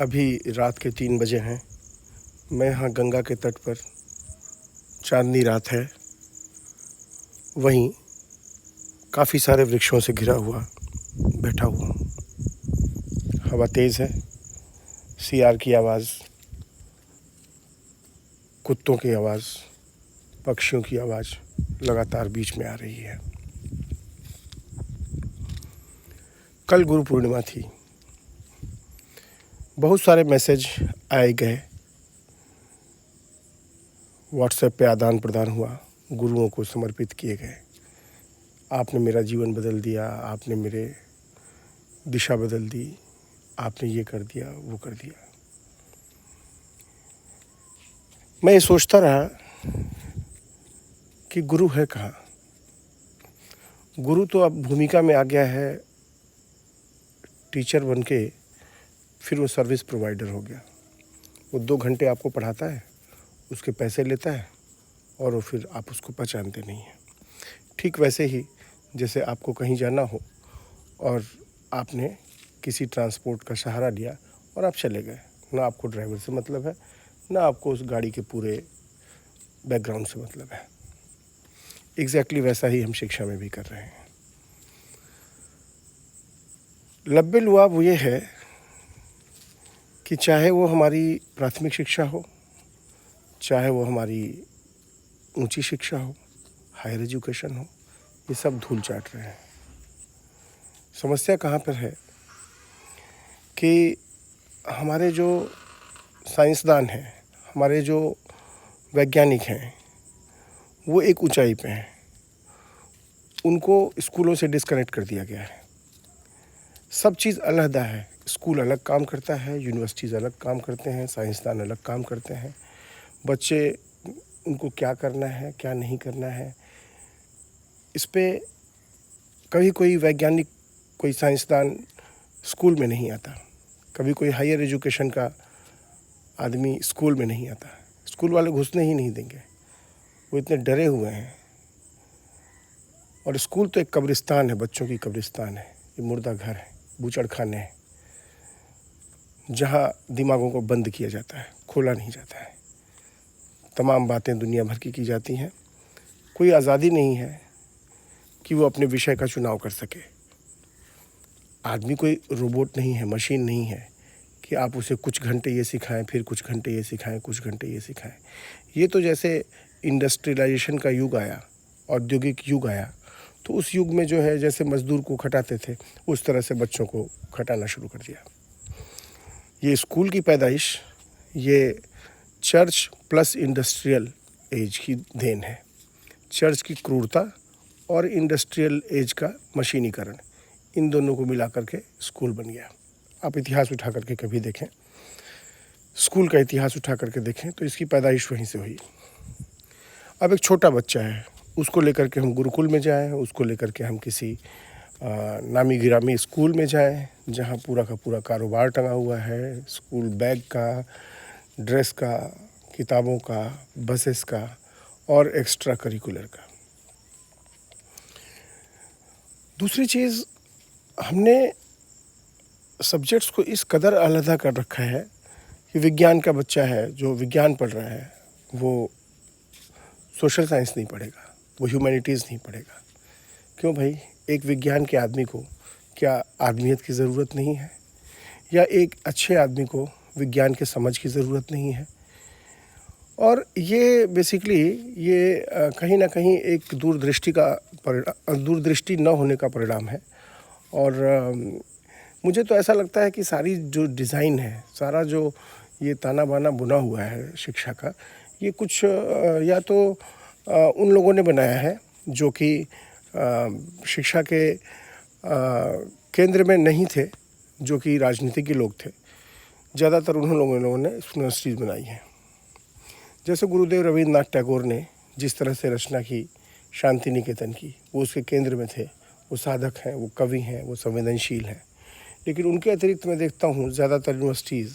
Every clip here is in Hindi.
अभी रात के 3 बजे हैं। मैं यहाँ गंगा के तट पर, चांदनी रात है। वहीं काफ़ी सारे वृक्षों से घिरा हुआ बैठा हुआ हूँ। हवा तेज़ है, सियार की आवाज़, कुत्तों की आवाज़, पक्षियों की आवाज़ लगातार बीच में आ रही है। कल गुरु पूर्णिमा थी। बहुत सारे मैसेज आए गए, व्हाट्सएप पे आदान प्रदान हुआ, गुरुओं को समर्पित किए गए। आपने मेरा जीवन बदल दिया, आपने मेरे दिशा बदल दी, आपने ये कर दिया, वो कर दिया। मैं ये सोचता रहा कि गुरु है कहाँ। गुरु तो अब भूमिका में आ गया है, टीचर बन के फिर वो सर्विस प्रोवाइडर हो गया। वो 2 घंटे आपको पढ़ाता है, उसके पैसे लेता है और वो फिर आप उसको पहचानते नहीं हैं। ठीक वैसे ही जैसे आपको कहीं जाना हो और आपने किसी ट्रांसपोर्ट का सहारा लिया और आप चले गए। ना आपको ड्राइवर से मतलब है, ना आपको उस गाड़ी के पूरे बैकग्राउंड से मतलब है। एग्जैक्टली वैसा ही हम शिक्षा में भी कर रहे हैं। लब्बे लुआब वो ये है कि चाहे वो हमारी प्राथमिक शिक्षा हो, चाहे वो हमारी ऊंची शिक्षा हो, हायर एजुकेशन हो, ये सब धूल चाट रहे हैं। समस्या कहाँ पर है कि हमारे जो साइंसदान हैं, हमारे जो वैज्ञानिक हैं, वो एक ऊंचाई पे हैं। उनको स्कूलों से डिस्कनेक्ट कर दिया गया है। सब चीज़ अलहदा है। स्कूल अलग काम करता है, यूनिवर्सिटीज़ अलग काम करते हैं, साइंसदान अलग काम करते हैं। बच्चे, उनको क्या करना है, क्या नहीं करना है, इस पे कभी कोई वैज्ञानिक, कोई साइंसदान स्कूल में नहीं आता। कभी कोई हायर एजुकेशन का आदमी स्कूल में नहीं आता। स्कूल वाले घुसने ही नहीं देंगे, वो इतने डरे हुए हैं। और स्कूल तो एक कब्रिस्तान है, बच्चों की कब्रिस्तान है। ये मुर्दा घर है, बूचड़खाने हैं, जहाँ दिमागों को बंद किया जाता है, खोला नहीं जाता है। तमाम बातें दुनिया भर की जाती हैं। कोई आज़ादी नहीं है कि वो अपने विषय का चुनाव कर सके। आदमी कोई रोबोट नहीं है, मशीन नहीं है कि आप उसे कुछ घंटे ये सिखाएं, फिर कुछ घंटे ये सिखाएं, कुछ घंटे ये सिखाएं। ये तो जैसे इंडस्ट्रियलाइजेशन का युग आया, औद्योगिक युग आया, तो उस युग में जो है जैसे मज़दूर को खटाते थे, उस तरह से बच्चों को खटाना शुरू कर दिया। ये स्कूल की पैदाइश, ये चर्च प्लस इंडस्ट्रियल एज की देन है। चर्च की क्रूरता और इंडस्ट्रियल एज का मशीनीकरण, इन दोनों को मिला करके स्कूल बन गया। आप इतिहास उठा करके कभी देखें, स्कूल का इतिहास उठा करके देखें तो इसकी पैदाइश वहीं से हुई। अब एक छोटा बच्चा है, उसको लेकर के हम गुरुकुल में जाएं, उसको लेकर के हम किसी नामी गिरामी स्कूल में जाएं, जहां पूरा का पूरा कारोबार टंगा हुआ है, स्कूल बैग का, ड्रेस का, किताबों का, बसेस का और एक्स्ट्रा करिकुलर का। दूसरी चीज़, हमने सब्जेक्ट्स को इस कदर अलहदा कर रखा है कि विज्ञान का बच्चा है जो विज्ञान पढ़ रहा है, वो सोशल साइंस नहीं पढ़ेगा, वो ह्यूमैनिटीज़ नहीं पढ़ेगा। क्यों भाई? एक विज्ञान के आदमी को क्या आदमियत की ज़रूरत नहीं है? या एक अच्छे आदमी को विज्ञान के समझ की ज़रूरत नहीं है? और ये बेसिकली ये कहीं ना कहीं एक दूरदृष्टि न होने का परिणाम है। और मुझे तो ऐसा लगता है कि सारी जो डिज़ाइन है, सारा जो ये ताना बाना बुना हुआ है शिक्षा का, ये कुछ या तो उन लोगों ने बनाया है जो कि शिक्षा के केंद्र में नहीं थे, जो कि राजनीति के लोग थे। ज़्यादातर उन लोगों ने यूनिवर्सिटीज़ बनाई हैं। जैसे गुरुदेव रवींद्रनाथ टैगोर ने जिस तरह से रचना की शांति निकेतन की, वो उसके केंद्र में थे। वो साधक हैं, वो कवि हैं, वो संवेदनशील हैं। लेकिन उनके अतिरिक्त मैं देखता हूँ ज़्यादातर यूनिवर्सिटीज़,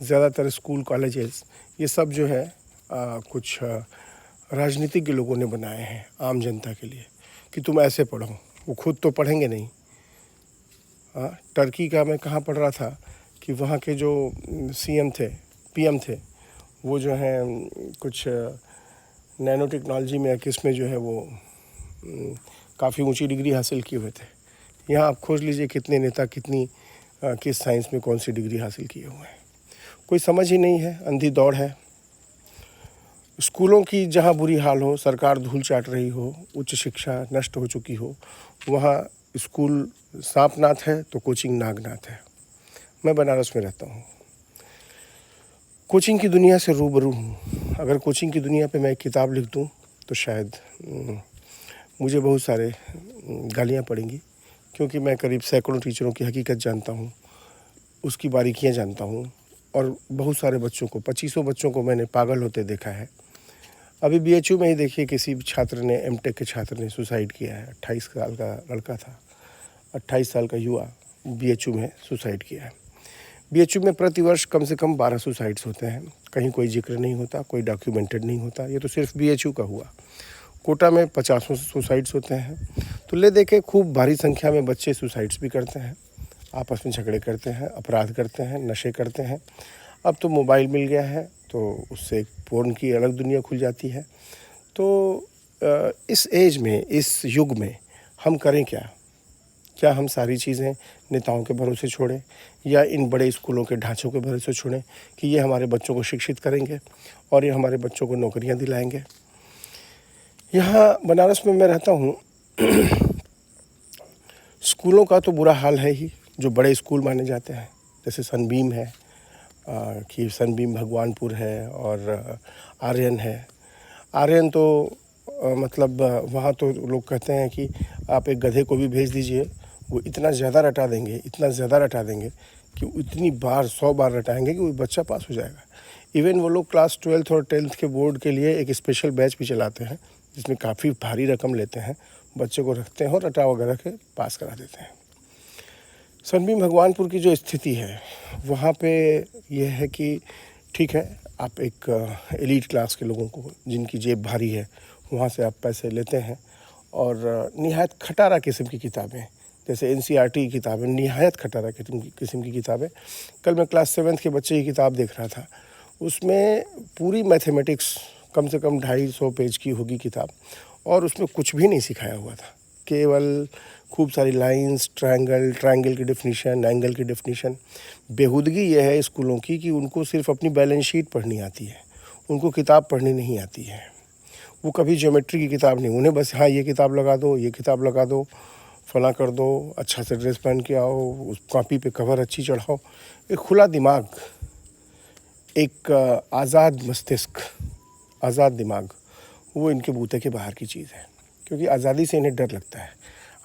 ज़्यादातर स्कूल कॉलेजेस, ये सब जो है कुछ राजनीतिक के लोगों ने बनाए हैं आम जनता के लिए कि तुम ऐसे पढ़ो। वो खुद तो पढ़ेंगे नहीं। टर्की का मैं कहाँ पढ़ रहा था कि वहाँ के जो सीएम थे, पीएम थे, वो जो हैं कुछ नैनो टेक्नोलॉजी में या किस में जो है वो काफ़ी ऊंची डिग्री हासिल किए हुए थे। यहाँ आप खोज लीजिए कितने नेता कितनी किस साइंस में कौन सी डिग्री हासिल किए हुए हैं। कोई समझ ही नहीं है, अंधी दौड़ है। स्कूलों की जहाँ बुरी हाल हो, सरकार धूल चाट रही हो, उच्च शिक्षा नष्ट हो चुकी हो, वहाँ स्कूल सांपनाथ है तो कोचिंग नागनाथ है। मैं बनारस में रहता हूँ, कोचिंग की दुनिया से रूबरू हूँ। अगर कोचिंग की दुनिया पे मैं एक किताब लिख दूँ तो शायद मुझे बहुत सारे गालियाँ पड़ेंगी, क्योंकि मैं करीब सैकड़ों टीचरों की हकीकत जानता हूँ, उसकी बारीकियाँ जानता हूँ, और बहुत सारे बच्चों को, 2500 बच्चों को मैंने पागल होते देखा है। अभी बीएचयू में ही देखिए, किसी छात्र ने, एमटेक के छात्र ने सुसाइड किया है। 28 साल का लड़का था, 28 साल का युवा बीएचयू में सुसाइड किया है। बीएचयू में प्रतिवर्ष कम से कम 12 सुसाइड्स होते हैं। कहीं कोई जिक्र नहीं होता, कोई डॉक्यूमेंटेड नहीं होता। ये तो सिर्फ बीएचयू का हुआ। कोटा में 50 सुसाइड्स होते हैं। तो ले देखे खूब भारी संख्या में बच्चे सुसाइड्स भी करते हैं, आपस में झगड़े करते हैं, अपराध करते हैं, नशे करते हैं। अब तो मोबाइल मिल गया है तो उससे पोर्न की अलग दुनिया खुल जाती है। तो इस एज में, इस युग में हम करें क्या? क्या हम सारी चीज़ें नेताओं के भरोसे छोड़ें, या इन बड़े स्कूलों के ढांचों के भरोसे छोड़ें कि ये हमारे बच्चों को शिक्षित करेंगे और ये हमारे बच्चों को नौकरियां दिलाएंगे? यहाँ बनारस में मैं रहता हूँ, स्कूलों का तो बुरा हाल है ही। जो बड़े स्कूल माने जाते हैं, जैसे सनबीम है, कि सनबीम भगवानपुर है, और आर्यन है। आर्यन तो मतलब वहाँ तो लोग कहते हैं कि आप एक गधे को भी भेज दीजिए, वो इतना ज़्यादा रटा देंगे, इतना ज़्यादा रटा देंगे कि इतनी बार 100 बार रटाएंगे कि वो बच्चा पास हो जाएगा। इवन वो लोग क्लास 12th और 10th के बोर्ड के लिए एक स्पेशल बैच भी चलाते हैं, जिसमें काफ़ी भारी रकम लेते हैं, बच्चे को रखते हैं और रटा वगैरह के पास करा देते हैं। सनबीम भगवानपुर की जो स्थिति है, वहाँ पे यह है कि ठीक है, आप एक एलीट क्लास के लोगों को, जिनकी जेब भारी है, वहाँ से आप पैसे लेते हैं, और निहायत खटारा किस्म की किताबें, जैसे एनसीईआरटी की किताबें, निहायत खटारा किस्म की किताबें। कल मैं क्लास 7th के बच्चे की किताब देख रहा था, उसमें पूरी मैथमेटिक्स कम से कम 250 पेज की होगी किताब, और उसमें कुछ भी नहीं सिखाया हुआ था। केवल खूब सारी लाइंस, ट्रायंगल की डेफिनेशन, एंगल की डेफिनेशन। बेहूदगी यह है स्कूलों की कि उनको सिर्फ अपनी बैलेंस शीट पढ़नी आती है, उनको किताब पढ़नी नहीं आती है। वो कभी ज्योमेट्री की किताब नहीं, उन्हें बस हाँ ये किताब लगा दो, ये किताब लगा दो, फला कर दो, अच्छा से ड्रेस पहन के आओ, उस कॉपी पे कवर अच्छी चढ़ाओ। एक खुला दिमाग, एक आज़ाद मस्तिष्क, आज़ाद दिमाग, वो इनके बूते के बाहर की चीज़ है। क्योंकि आज़ादी से इन्हें डर लगता है,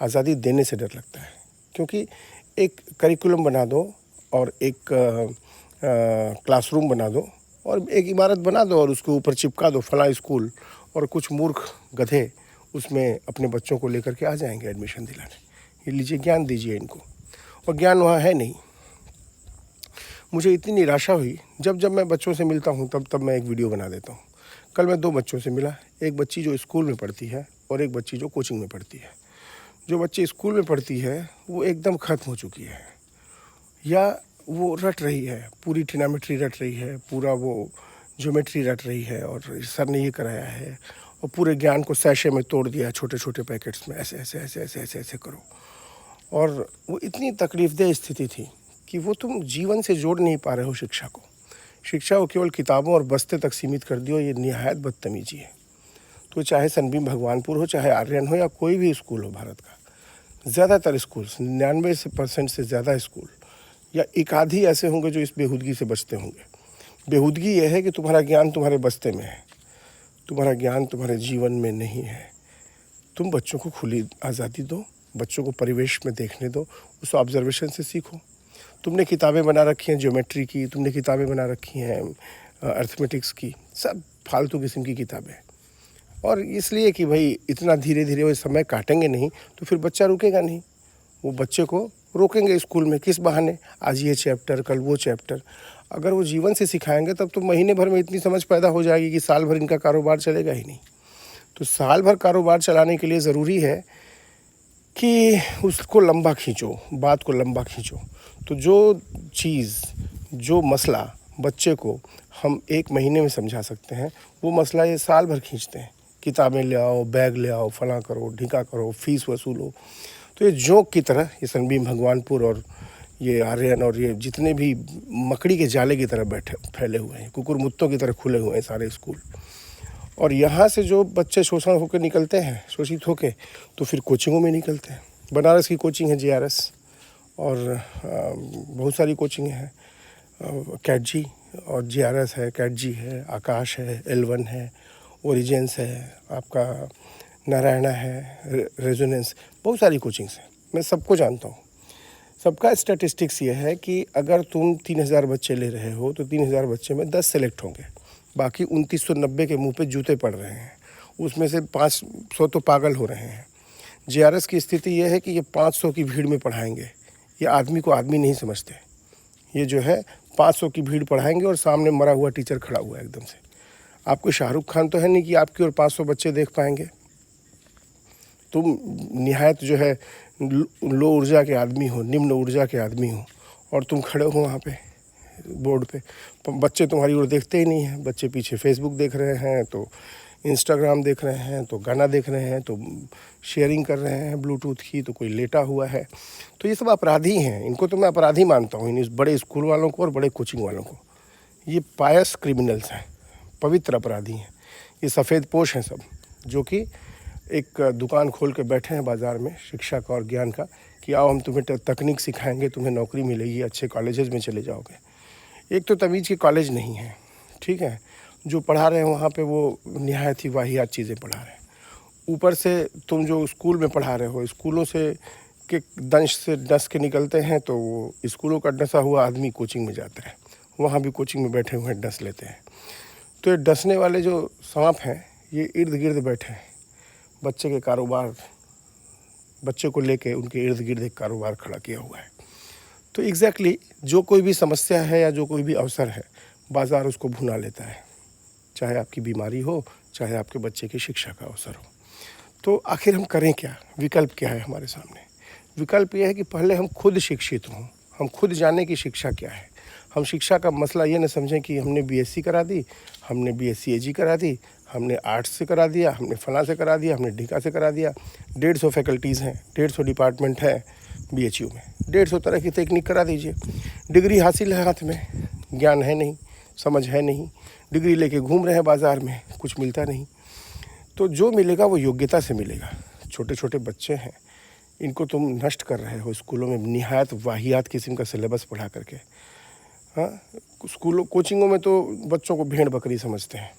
आज़ादी देने से डर लगता है। क्योंकि एक करिकुलम बना दो और एक क्लासरूम बना दो और एक इमारत बना दो और उसके ऊपर चिपका दो फला स्कूल, और कुछ मूर्ख गधे उसमें अपने बच्चों को लेकर के आ जाएंगे एडमिशन दिलाने। ये लीजिए, ज्ञान दीजिए इनको, और ज्ञान वहाँ है नहीं। मुझे इतनी निराशा हुई, जब मैं बच्चों से मिलता हूँ तब मैं एक वीडियो बना देता हूँ। कल मैं 2 बच्चों से मिला, एक बच्ची जो स्कूल में पढ़ती है और एक बच्ची जो कोचिंग में पढ़ती है। जो बच्ची स्कूल में पढ़ती है वो एकदम ख़त्म हो चुकी है, या वो रट रही है, पूरी ट्रिग्नोमेट्री रट रही है, पूरा वो ज्योमेट्री रट रही है, और सर ने ये कराया है, और पूरे ज्ञान को सैशे में तोड़ दिया, छोटे छोटे पैकेट्स में, ऐसे ऐसे ऐसे ऐसे ऐसे ऐसे करो। और वो इतनी तकलीफदेह स्थिति थी कि वो तुम जीवन से जोड़ नहीं पा रहे हो शिक्षा को। शिक्षा को केवल किताबों और बस्ते तक सीमित कर दियो, ये निहायत बदतमीजी है। तो चाहे सनबीम भगवानपुर हो, चाहे आर्यन हो, या कोई भी स्कूल हो भारत का, ज़्यादातर स्कूल, 99% से ज़्यादा स्कूल, या एक आधी ऐसे होंगे जो इस बेहूदगी से बचते होंगे। बेहूदगी यह है कि तुम्हारा ज्ञान तुम्हारे बस्ते में है, तुम्हारा ज्ञान तुम्हारे जीवन में नहीं है। तुम बच्चों को खुली आज़ादी दो, बच्चों को परिवेश में देखने दो, उस ऑब्जर्वेशन से सीखो। तुमने किताबें बना रखी हैं ज्योमेट्री की, तुमने किताबें बना रखी हैं अर्थमेटिक्स की, सब फालतू किस्म की किताबें, और इसलिए कि भाई इतना धीरे धीरे वो समय काटेंगे नहीं तो फिर बच्चा रुकेगा नहीं। वो बच्चे को रोकेंगे स्कूल में किस बहाने, आज ये चैप्टर, कल वो चैप्टर। अगर वो जीवन से सिखाएंगे तब तो महीने भर में इतनी समझ पैदा हो जाएगी कि साल भर इनका कारोबार चलेगा ही नहीं। तो साल भर कारोबार चलाने के लिए ज़रूरी है कि उसको लंबा खींचो, बात को लंबा खींचो। तो जो चीज़, जो मसला बच्चे को हम 1 महीने में समझा सकते हैं, वो मसला ये साल भर खींचते हैं। किताबें ले आओ, बैग ले आओ, फलां करो, ढिका करो, फ़ीस वसूलो। तो ये जोंक की तरह ये सनबीम भगवानपुर और ये आर्यन और ये जितने भी मकड़ी के जाले की तरह बैठे फैले हुए हैं, कुकुर मुत्तों की तरह खुले हुए हैं सारे स्कूल। और यहाँ से जो बच्चे शोषण होकर निकलते हैं, शोषित होकर, तो फिर कोचिंगों में निकलते हैं। बनारस की कोचिंग है JRS, और बहुत सारी कोचिंगें हैं, कैटजी और JRS है, कैटजी है, आकाश है, L1 है, ओरिजेंस है, आपका नारायणा है, रेजोनेंस, बहुत सारी कोचिंग्स हैं। मैं सबको जानता हूँ। सबका स्टैटिस्टिक्स ये है कि अगर तुम 3000 बच्चे ले रहे हो तो 3000 बच्चे में 10 सेलेक्ट होंगे, बाकी 2990 के मुंह पे जूते पड़ रहे हैं। उसमें से 500 तो पागल हो रहे हैं। JRS की स्थिति ये है कि ये 500 की भीड़ में पढ़ाएंगे। ये आदमी को आदमी नहीं समझते। ये जो है 500 की भीड़ पढ़ाएंगे और सामने मरा हुआ टीचर खड़ा हुआ है एकदम से। आपको शाहरुख खान तो है नहीं कि आपकी और 500 बच्चे देख पाएंगे। तुम निहायत जो है लो ऊर्जा के आदमी हो, निम्न ऊर्जा के आदमी हो, और तुम खड़े हो वहाँ पे बोर्ड पे। बच्चे तुम्हारी ओर देखते ही नहीं हैं। बच्चे पीछे फेसबुक देख रहे हैं, तो इंस्टाग्राम देख रहे हैं, तो गाना देख रहे हैं, तो शेयरिंग कर रहे हैं ब्लूटूथ की, तो कोई लेटा हुआ है। तो ये सब अपराधी हैं। इनको तो मैं अपराधी मानता हूँ, इन बड़े स्कूल वालों को और बड़े कोचिंग वालों को। ये पायस क्रिमिनल्स हैं, पवित्र अपराधी हैं। ये सफ़ेद पोश हैं सब, जो कि एक दुकान खोल के बैठे हैं बाज़ार में शिक्षा का और ज्ञान का, कि आओ हम तुम्हें तकनीक सिखाएंगे, तुम्हें नौकरी मिलेगी, अच्छे कॉलेजेस में चले जाओगे। एक तो तमीज़ के कॉलेज नहीं है, ठीक है। जो पढ़ा रहे हैं वहाँ पे वो निहायत ही वाहियात चीज़ें पढ़ा रहे हैं। ऊपर से तुम जो स्कूल में पढ़ा रहे हो, स्कूलों से के दंश से डस के निकलते हैं, तो वो स्कूलों का डसा हुआ आदमी कोचिंग में जाता है, वहाँ भी कोचिंग में बैठे हुए डस लेते हैं। तो ये डसने वाले जो सांप हैं, ये इर्द गिर्द बैठे हैं। बच्चे के कारोबार, बच्चे को लेके उनके इर्द गिर्द एक कारोबार खड़ा किया हुआ है। तो एग्जैक्टली जो कोई भी समस्या है या जो कोई भी अवसर है, बाज़ार उसको भुना लेता है। चाहे आपकी बीमारी हो, चाहे आपके बच्चे की शिक्षा का अवसर हो। तो आखिर हम करें क्या? विकल्प क्या है हमारे सामने? विकल्प यह है कि पहले हम खुद शिक्षित हों, हम खुद जाने की शिक्षा क्या है। हम शिक्षा का मसला ये न समझें कि हमने BSc करा दी, हमने BSc AG करा दी, हमने आर्ट्स से करा दिया, हमने फलां से करा दिया, हमने ढिका से करा दिया। 150 फैकल्टीज़ हैं, 150 डिपार्टमेंट है BHU में, 150 तरह की टेक्निक करा दीजिए। डिग्री हासिल है हाथ में, ज्ञान है नहीं, समझ है नहीं, डिग्री लेके घूम रहे हैं बाज़ार में, कुछ मिलता नहीं। तो जो मिलेगा वो योग्यता से मिलेगा। छोटे छोटे बच्चे हैं, इनको तुम नष्ट कर रहे हो स्कूलों में निहायत वाहियात किस्म का सिलेबस पढ़ा करके। हाँ, स्कूलों कोचिंगों में तो बच्चों को भेड़ बकरी समझते हैं।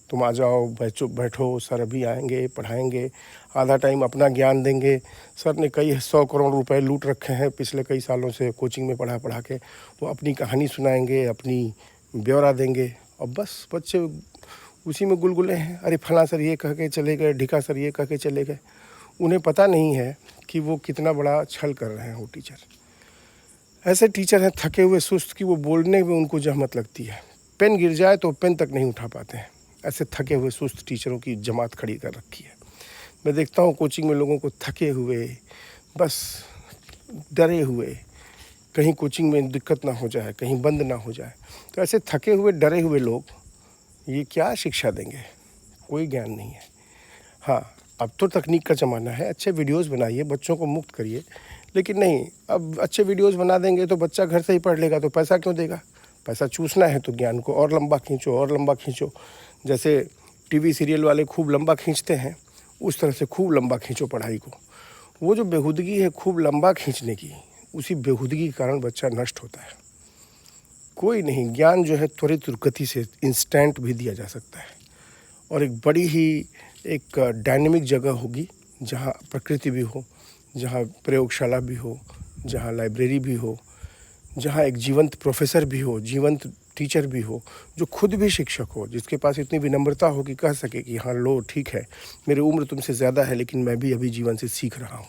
तुम आ जाओ, बैठो, सर अभी आएंगे, पढ़ाएंगे, आधा टाइम अपना ज्ञान देंगे। सर ने कई 100 करोड़ रुपए लूट रखे हैं पिछले कई सालों से कोचिंग में पढ़ा के। वो अपनी कहानी सुनाएंगे, अपनी ब्यौरा देंगे, और बस बच्चे उसी में गुलगुले हैं। अरे फलां सर ये कह के चले गए, ढिका सर ये कह के चले गए। उन्हें पता नहीं है कि वो कितना बड़ा छल कर रहे हैं वो टीचर। ऐसे टीचर हैं थके हुए सुस्त कि वो बोलने में उनको जहमत लगती है। पेन गिर जाए तो पेन तक नहीं उठा पाते हैं। ऐसे थके हुए सुस्त टीचरों की जमात खड़ी कर रखी है। मैं देखता हूँ कोचिंग में लोगों को थके हुए, बस डरे हुए, कहीं कोचिंग में दिक्कत ना हो जाए, कहीं बंद ना हो जाए। तो ऐसे थके हुए डरे हुए लोग ये क्या शिक्षा देंगे? कोई ज्ञान नहीं है। हाँ, अब तो तकनीक का ज़माना है, अच्छे वीडियोस बनाइए, बच्चों को मुक्त करिए। लेकिन नहीं, अब अच्छे वीडियोस बना देंगे तो बच्चा घर से ही पढ़ लेगा, तो पैसा क्यों देगा? पैसा चूसना है तो ज्ञान को और लंबा खींचो, और लंबा खींचो। जैसे टीवी सीरियल वाले खूब लंबा खींचते हैं, उस तरह से खूब लंबा खींचो पढ़ाई को। वो जो बेहूदगी है खूब लंबा खींचने की, उसी बेहूदगी के कारण बच्चा नष्ट होता है। कोई नहीं, ज्ञान जो है त्वरित गति से इंस्टेंट भी दिया जा सकता है। और एक बड़ी ही एक डायनेमिक जगह होगी जहाँ प्रकृति भी हो, जहाँ प्रयोगशाला भी हो, जहाँ लाइब्रेरी भी हो, जहाँ एक जीवंत प्रोफेसर भी हो, जीवंत टीचर भी हो, जो खुद भी शिक्षक हो, जिसके पास इतनी विनम्रता हो कि कह सके कि हाँ लो ठीक है, मेरी उम्र तुमसे ज़्यादा है लेकिन मैं भी अभी जीवन से सीख रहा हूँ।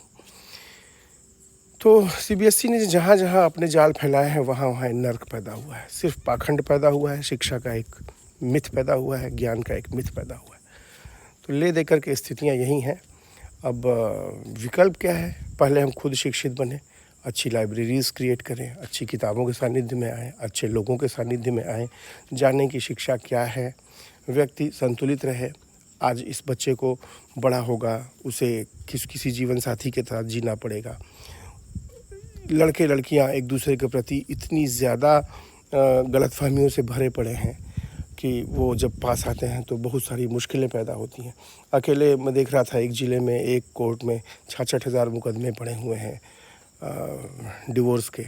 तो CBSE ने जहाँ जहाँ अपने जाल फैलाए हैं वहाँ वहाँ नर्क पैदा हुआ है। सिर्फ पाखंड पैदा हुआ है, शिक्षा का एक मिथ पैदा हुआ है, ज्ञान का एक मिथ पैदा हुआ है। तो ले देकर के स्थितियाँ यही हैं। अब विकल्प क्या है? पहले हम खुद शिक्षित बने, अच्छी लाइब्रेरीज़ क्रिएट करें, अच्छी किताबों के सानिध्य में आएँ, अच्छे लोगों के सानिध्य में आएँ, जानें कि शिक्षा क्या है, व्यक्ति संतुलित रहे। आज इस बच्चे को बड़ा होगा, उसे किसी जीवन साथी के साथ जीना पड़ेगा। लड़के लड़कियां एक दूसरे के प्रति इतनी ज़्यादा गलतफहमियों से भरे पड़े हैं कि वो जब पास आते हैं तो बहुत सारी मुश्किलें पैदा होती हैं। अकेले मैं देख रहा था एक ज़िले में एक कोर्ट में 66,000 मुकदमे पड़े हुए हैं डिवोर्स के।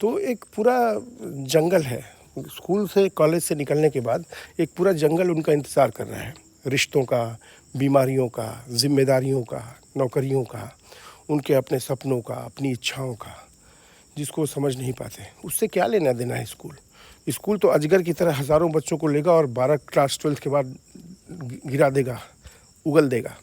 तो एक पूरा जंगल है, स्कूल से कॉलेज से निकलने के बाद एक पूरा जंगल उनका इंतज़ार कर रहा है, रिश्तों का, बीमारियों का, जिम्मेदारियों का, नौकरियों का, उनके अपने सपनों का, अपनी इच्छाओं का, जिसको वो समझ नहीं पाते। उससे क्या लेना देना है स्कूल? स्कूल तो अजगर की तरह हज़ारों बच्चों को लेगा और 12 क्लास 12th के बाद गिरा देगा, उगल देगा,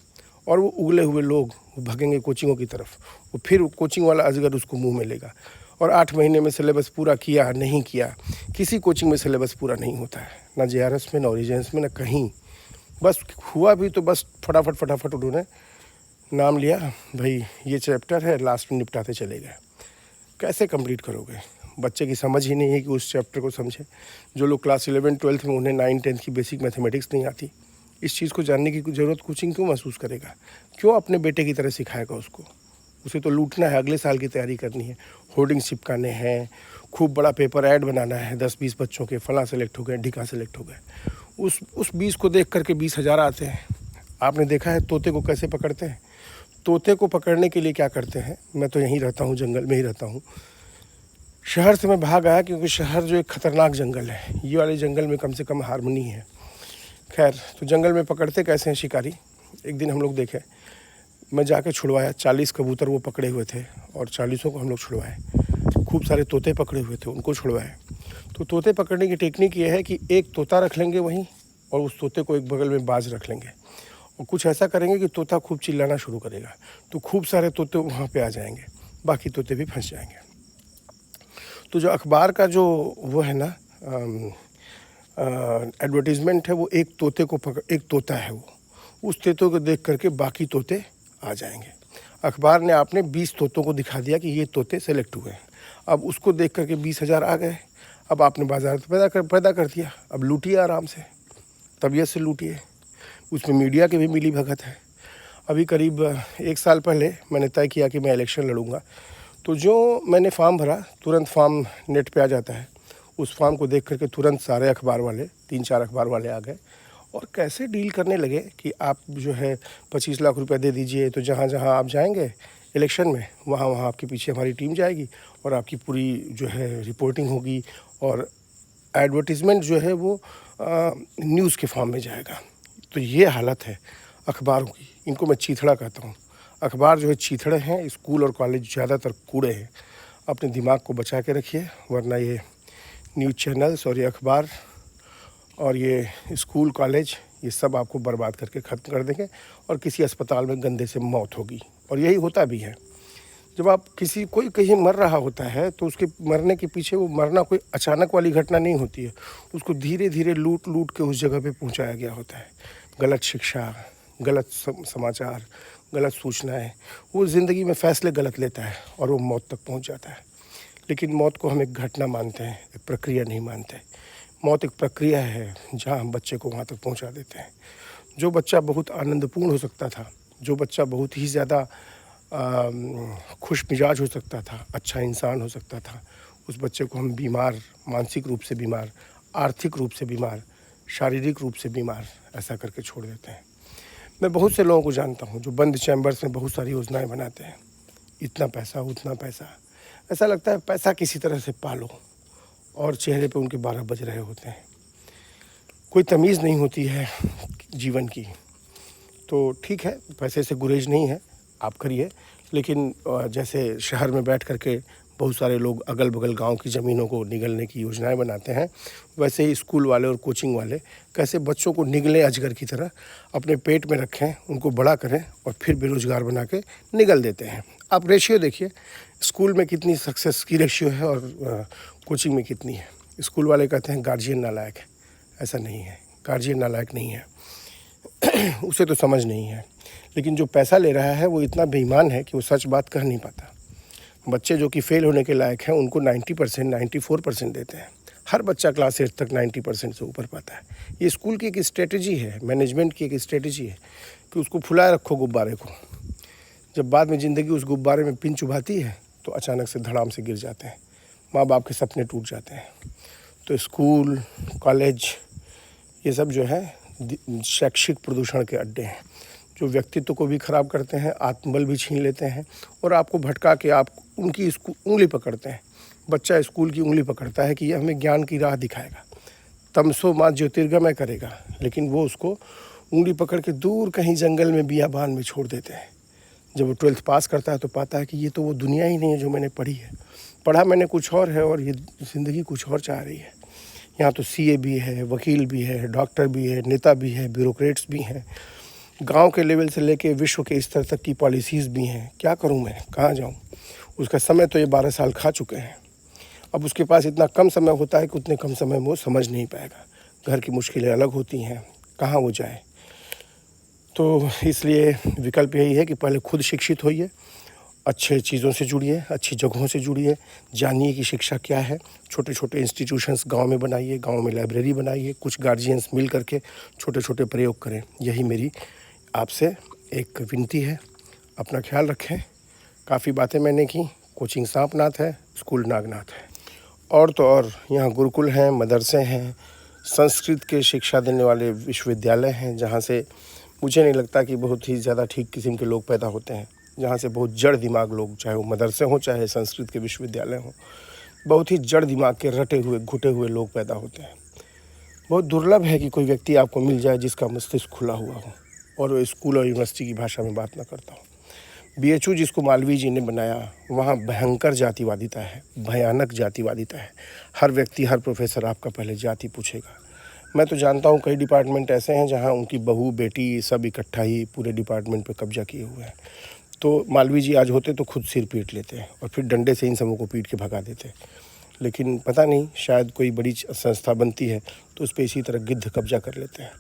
और वो उगले हुए लोग वो भागेंगे कोचिंगों की तरफ। वो फिर कोचिंग वाला अजगर उसको मुंह में लेगा। और 8 महीने में सिलेबस पूरा किया नहीं किया, किसी कोचिंग में सिलेबस पूरा नहीं होता है, ना JRS में, ना ओरिजिन्स में, ना कहीं। बस हुआ भी तो बस फटाफट उन्होंने नाम लिया, भाई ये चैप्टर है, लास्ट में निपटाते चले गए। कैसे कंप्लीट करोगे? बच्चे की समझ ही नहीं है कि उस चैप्टर को समझे। जो लोग क्लास 11 12th में उन्हें 9 10th की बेसिक मैथमेटिक्स नहीं आती, इस चीज़ को जानने की ज़रूरत कोचिंग क्यों महसूस करेगा? क्यों अपने बेटे की तरह सिखाएगा उसको? उसे तो लूटना है, अगले साल की तैयारी करनी है, होर्डिंग चिपकाने हैं, खूब बड़ा पेपर ऐड बनाना है, 10-20 बच्चों के फलां सेलेक्ट हो गए, ढिका सेलेक्ट हो गए। उस 20 को देख करके 20,000 आते हैं। आपने देखा है तोते को कैसे पकड़ते हैं? तोते को पकड़ने के लिए क्या करते हैं? मैं तो यहीं रहता हूँ, जंगल में ही रहता हूँ। शहर से मैं भाग आया क्योंकि शहर जो एक ख़तरनाक जंगल है, ये वाले जंगल में कम से कम हार्मनी है। खैर, तो जंगल में पकड़ते कैसे हैं शिकारी? एक दिन हम लोग देखे, मैं जाके छुड़वाया, 40 कबूतर वो पकड़े हुए थे और 40 को हम लोग छुड़वाए। खूब सारे तोते पकड़े हुए थे, उनको छुड़वाए। तो तोते पकड़ने की टेक्निक ये है कि एक तोता रख लेंगे वहीं, और उस तोते को एक बगल में बाज रख लेंगे, और कुछ ऐसा करेंगे कि तोता खूब चिल्लाना शुरू करेगा, तो खूब सारे तोते वहाँ पे आ जाएंगे, बाकी तोते भी फंस जाएंगे। तो जो अखबार का जो वो है ना एडवर्टीज़मेंट है, वो एक तोता है, वो उस तोते को देख करके बाकी तोते आ जाएंगे। अखबार ने आपने 20 तोतों को दिखा दिया कि ये तोते सेलेक्ट हुए हैं। अब उसको देख करके 20,000 आ गए। अब आपने बाजार पैदा कर दिया, अब लूटिए आराम से, तबीयत से लूटिए। उसमें मीडिया की भी मिली भगत है। अभी करीब 1 साल पहले मैंने तय किया कि मैं इलेक्शन लड़ूंगा, तो जो मैंने फॉर्म भरा, तुरंत फॉर्म नेट पे आ जाता है। उस फॉर्म को देख करके तुरंत सारे अखबार वाले, 3-4 अखबार वाले आ गए और कैसे डील करने लगे कि आप जो है 25 लाख रुपए दे दीजिए, तो जहाँ जहाँ आप जाएंगे इलेक्शन में, वहाँ वहाँ आपके पीछे हमारी टीम जाएगी और आपकी पूरी जो है रिपोर्टिंग होगी, और एडवर्टीज़मेंट जो है वो न्यूज़ के फॉर्म में जाएगा। तो ये हालत है अखबारों की। इनको मैं चीथड़ा कहता हूँ। अखबार जो है चीथड़े हैं, स्कूल और कॉलेज ज़्यादातर कूड़े हैं। अपने दिमाग को बचा के रखिए, वरना ये न्यूज़ चैनल्स और ये अखबार और ये स्कूल कॉलेज, ये सब आपको बर्बाद करके ख़त्म कर देंगे, और किसी अस्पताल में गंदे से मौत होगी। और यही होता भी है। जब आप कोई कहीं मर रहा होता है, तो उसके मरने के पीछे वो मरना कोई अचानक वाली घटना नहीं होती है। उसको धीरे धीरे लूट के उस जगह पे पहुंचाया गया होता है। गलत शिक्षा, गलत समाचार, गलत सूचनाएं, वो ज़िंदगी में फ़ैसले गलत लेता है और वो मौत तक पहुंच जाता है। लेकिन मौत को हम एक घटना मानते हैं, एक प्रक्रिया नहीं मानते। मौत एक प्रक्रिया है जहाँ हम बच्चे को वहाँ तक पहुँचा देते हैं। जो बच्चा बहुत आनंदपूर्ण हो सकता था, जो बच्चा बहुत ही ज़्यादा खुश मिजाज हो सकता था, अच्छा इंसान हो सकता था, उस बच्चे को हम बीमार, मानसिक रूप से बीमार, आर्थिक रूप से बीमार, शारीरिक रूप से बीमार ऐसा करके छोड़ देते हैं। मैं बहुत से लोगों को जानता हूँ जो बंद चैम्बर्स में बहुत सारी योजनाएं बनाते हैं, इतना पैसा उतना पैसा, ऐसा लगता है पैसा किसी तरह से पालो, और चेहरे पे उनके 12 बज रहे होते हैं। कोई तमीज़ नहीं होती है जीवन की। तो ठीक है, पैसे से गुरेज नहीं है, आप करिए, लेकिन जैसे शहर में बैठ करके बहुत सारे लोग अगल बगल गांव की ज़मीनों को निगलने की योजनाएं बनाते हैं, वैसे ही स्कूल वाले और कोचिंग वाले कैसे बच्चों को निगले अजगर की तरह अपने पेट में रखें, उनको बड़ा करें और फिर बेरोज़गार बना के निगल देते हैं। आप रेशियो देखिए, स्कूल में कितनी सक्सेस की रेशियो है और कोचिंग में कितनी है। स्कूल वाले कहते हैं गार्जियन नालायक है, ऐसा नहीं है, गार्जियन नालायक नहीं है उसे तो समझ नहीं है, लेकिन जो पैसा ले रहा है वो इतना बेईमान है कि वो सच बात कह नहीं पाता। बच्चे जो कि फ़ेल होने के लायक हैं उनको 90%, 94% देते हैं। हर बच्चा क्लास 8 तक 90% से ऊपर पाता है। ये स्कूल की एक स्ट्रेटजी है, मैनेजमेंट की एक स्ट्रेटजी है कि उसको फुलाए रखो गुब्बारे को। जब बाद में ज़िंदगी उस गुब्बारे में पिन चुभाती है तो अचानक से धड़ाम से गिर जाते हैं, माँ बाप के सपने टूट जाते हैं। तो स्कूल, कॉलेज, ये सब जो है शैक्षिक प्रदूषण के अड्डे हैं, जो व्यक्तित्व को भी ख़राब करते हैं, आत्मबल भी छीन लेते हैं और आपको भटका के आप उनकी उंगली पकड़ते हैं। बच्चा स्कूल की उंगली पकड़ता है कि ये हमें ज्ञान की राह दिखाएगा, तमसो माँ ज्योतिर्गमय करेगा, लेकिन वो उसको उंगली पकड़ के दूर कहीं जंगल में बियाबान में छोड़ देते हैं। जब वो 12th पास करता है तो पाता है कि ये तो वो दुनिया ही नहीं है जो मैंने पढ़ी है। पढ़ा मैंने कुछ और है और ये ज़िंदगी कुछ और चाह रही है। यहाँ तो सीए भी है, वकील भी है, डॉक्टर भी है, नेता भी है, ब्यूरोक्रेट्स भी हैं, गांव के लेवल से लेके विश्व के स्तर तक की पॉलिसीज़ भी हैं। क्या करूं मैं, कहाँ जाऊं? उसका समय तो ये 12 साल खा चुके हैं। अब उसके पास इतना कम समय होता है कि उतने कम समय में वो समझ नहीं पाएगा। घर की मुश्किलें अलग होती हैं, कहाँ वो जाए। तो इसलिए विकल्प यही है कि पहले खुद शिक्षित होइए, अच्छे चीज़ों से जुड़िए, अच्छी जगहों से जुड़िए, जानिए कि शिक्षा क्या है। छोटे छोटे इंस्टीट्यूशंस गांव में बनाइए, गांव में लाइब्रेरी बनाइए, कुछ गार्जियंस मिल करके छोटे छोटे प्रयोग करें। यही मेरी आपसे एक विनती है। अपना ख्याल रखें। काफ़ी बातें मैंने की। कोचिंग सांपनाथ है, स्कूल नागनाथ है। और तो और यहाँ गुरुकुल हैं, मदरसे हैं, संस्कृत के शिक्षा देने वाले विश्वविद्यालय हैं, जहाँ से मुझे नहीं लगता कि बहुत ही ज़्यादा ठीक किस्म के लोग पैदा होते हैं। जहाँ से बहुत जड़ दिमाग लोग, चाहे वो मदरसे हों चाहे संस्कृत के विश्वविद्यालय हों, बहुत ही जड़ दिमाग के रटे हुए घुटे हुए लोग पैदा होते हैं। बहुत दुर्लभ है कि कोई व्यक्ति आपको मिल जाए जिसका मस्तिष्क खुला हुआ हो और वो स्कूल और यूनिवर्सिटी की भाषा में बात ना करता हो। बीएचयू जिसको मालवीय जी ने बनाया, वहाँ भयंकर जातिवादिता है, भयानक जातिवादिता है। हर व्यक्ति, हर प्रोफेसर आपका पहले जाति पूछेगा। मैं तो जानता हूँ कई डिपार्टमेंट ऐसे हैं जहाँ उनकी बहू बेटी सब इकट्ठा ही पूरे डिपार्टमेंट पे कब्जा किए हुए हैं। तो मालवीय जी आज होते तो खुद सिर पीट लेते हैं और फिर डंडे से इन सबों को पीट के भगा देते। लेकिन पता नहीं, शायद कोई बड़ी संस्था बनती है तो उस पर इसी तरह गिद्ध कब्जा कर लेते हैं,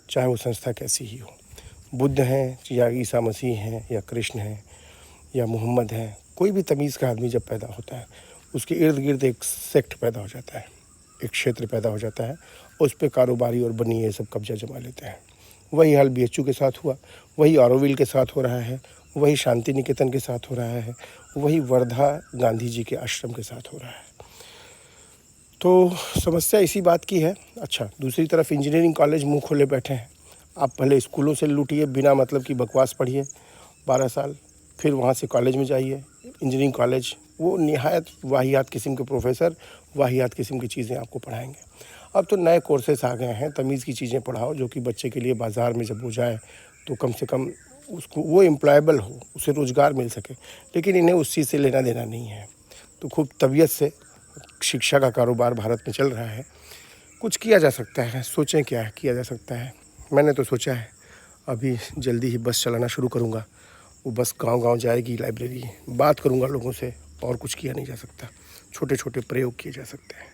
चाहे वो संस्था कैसी ही हो। बुद्ध हैं या ईसा मसीह हैं या कृष्ण हैं या मोहम्मद हैं, कोई भी तमीज़ का आदमी जब पैदा होता है उसके इर्द गिर्द एक सेक्ट पैदा हो जाता है, एक क्षेत्र पैदा हो जाता है, उस पर कारोबारी और बनिए सब कब्जा जमा लेते हैं। वही हाल बीएचयू के साथ हुआ, वही ऑरोविल के साथ हो रहा है, वही शांति निकेतन के साथ हो रहा है, वही वर्धा गांधी जी के आश्रम के साथ हो रहा है। तो समस्या इसी बात की है। अच्छा, दूसरी तरफ इंजीनियरिंग कॉलेज मुंह खोले बैठे हैं। आप पहले स्कूलों से लूटिए, बिना मतलब की बकवास पढ़िए 12 साल, फिर वहाँ से कॉलेज में जाइए। इंजीनियरिंग कॉलेज वो निहायत वाहियात किस्म के प्रोफेसर, वाहियात किस्म की चीज़ें आपको पढ़ाएंगे। अब तो नए कोर्सेस आ गए हैं, तमीज़ की चीज़ें पढ़ाओ, जो कि बच्चे के लिए बाज़ार में जब वो जाए तो कम से कम उसको वो एम्प्लॉयबल हो, उसे रोज़गार मिल सके। लेकिन इन्हें उस चीज़ से लेना देना नहीं है। तो खूब तबीयत से शिक्षा का कारोबार भारत में चल रहा है। कुछ किया जा सकता है, सोचें क्या किया जा सकता है। मैंने तो सोचा है अभी जल्दी ही बस चलाना शुरू करूँगा। वो बस गांव-गांव जाएगी, लाइब्रेरी, बात करूँगा लोगों से, और कुछ किया नहीं जा सकता। छोटे छोटे प्रयोग किए जा सकते हैं।